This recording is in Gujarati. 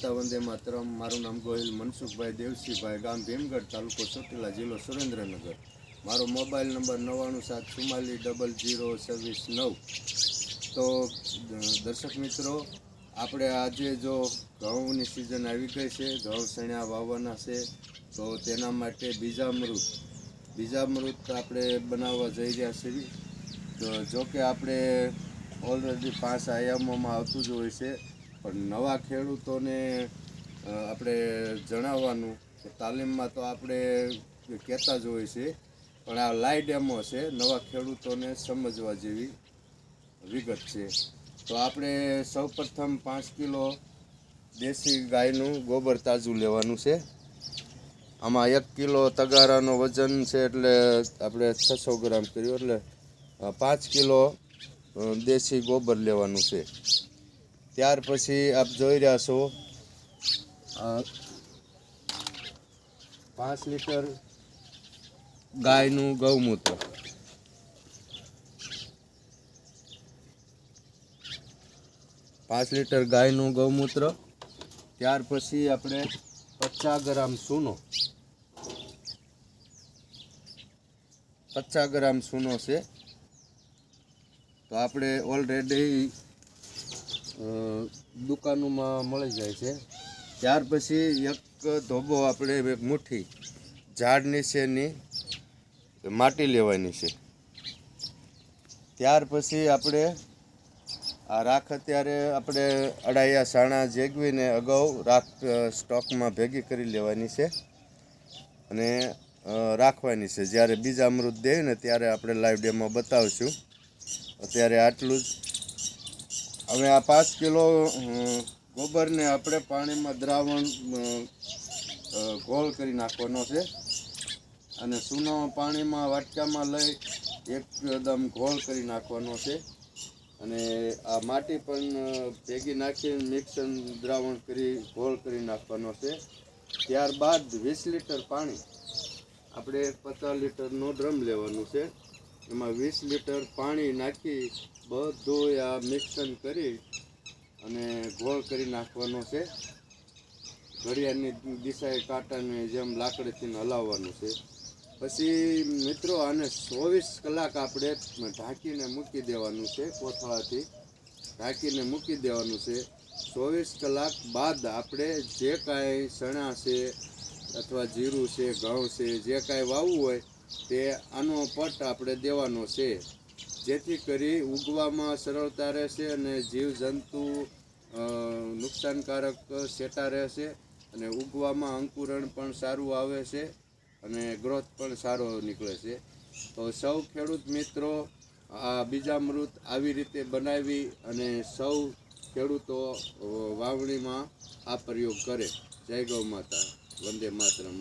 માતા વંદે માતરમ। મારું નામ ગોહિલ મનસુખભાઈ દેવસિંહભાઈ, ગામ ભીમગઢ, તાલુકો ચોટીલા, જિલ્લો સુરેન્દ્રનગર। મારો મોબાઈલ નંબર 9774402629। તો દર્શક મિત્રો, આપણે આજે જો ઘઉંની સિઝન આવી ગઈ છે, ઘઉં સણ્યા વાવવાના છે, તો તેના માટે બીજામૃત આપણે બનાવવા જઈ રહ્યા છીએ। તો જો કે આપણે ઓલરેડી 5 આયામોમાં આવતું જ હોય છે, પણ નવા ખેડૂતોને આપણે જણાવવાનું કે તાલીમમાં તો આપણે કહેતા જ હોય છે, પણ આ લાઈવ ડેમો છે, નવા ખેડૂતોને સમજવા જેવી વિગત છે। તો આપણે સૌપ્રથમ 5 કિલો દેશી ગાયનું ગોબર તાજું લેવાનું છે। આમાં 1 કિલો તગારાનો વજન છે, એટલે આપણે 600 ગ્રામ કર્યું, એટલે 5 કિલો દેશી ગોબર લેવાનું છે। ત્યાર પછી આપ જોઈ રહ્યા છો 5 લીટર ગાયનું ગૌમૂત્ર, 5 લીટર ગાયનું ગૌમૂત્ર। ત્યાર પછી આપણે 50 ગ્રામ સૂનો, 50 ગ્રામ સૂનો છે। તો આપણે ઓલરેડી દુકાનોમાં મળી જાય છે। ત્યાર પછી 1 ધોબો આપણે 1 મુઠ્ઠી ઝાડ નીચેની માટી લેવાની છે। ત્યાર પછી આપણે આ રાખ અત્યારે આપણે અડાયા સાણા જેગવીને અગાઉ રાખ સ્ટોકમાં ભેગી કરી લેવાની છે અને રાખવાની છે। જ્યારે બીજામૃત દેવી ને ત્યારે આપણે લાઈવ ડેમો બતાવશું। અત્યારે આટલું જ। હવે આ 5 કિલો ગોબરને આપણે પાણીમાં દ્રાવણ ઘોળ કરી નાખવાનો છે અને સૂનો પાણીમાં વાટકામાં લઈ એકદમ ઘોળ કરી નાખવાનો છે અને આ માટી પણ ભેગી નાખીને મિક્સર દ્રાવણ કરી ઘોળ કરી નાખવાનો છે। ત્યારબાદ 20 લીટર પાણી, આપણે 50 લીટરનો ડ્રમ લેવાનું છે, એમાં 20 લીટર પાણી નાખી બધું આ મિક્સર કરી અને ગોળ કરી નાખવાનો છે। ઘડિયાળની દિશાએ કાંટાને જેમ લાકડીથી હલાવવાનું છે। પછી મિત્રો આને 24 કલાક આપણે ઢાંકીને મૂકી દેવાનું છે, કોથળાથી ઢાંકીને મૂકી દેવાનું છે। 24 કલાક બાદ આપણે જે કાંઈ ચણા છે અથવા જીરું છે, ઘઉં છે, જે કાંઈ વાવવું હોય તે આનો પટ આપણે દેવાનો છે, જેથી કરી ઉગવામાં સરળતા રહેશે અને જીવજંતુ નુકસાનકારક સેટા રહેશે અને ઉગવામાં અંકુરણ પણ સારું આવે છે અને ગ્રોથ પણ સારો નીકળે છે। તો સૌ ખેડૂત મિત્રો આ બીજામૃત આવી રીતે બનાવી અને સૌ ખેડૂતો વાવણીમાં આ પ્રયોગ કરે। જય ગૌ માતા, વંદે માતરમ।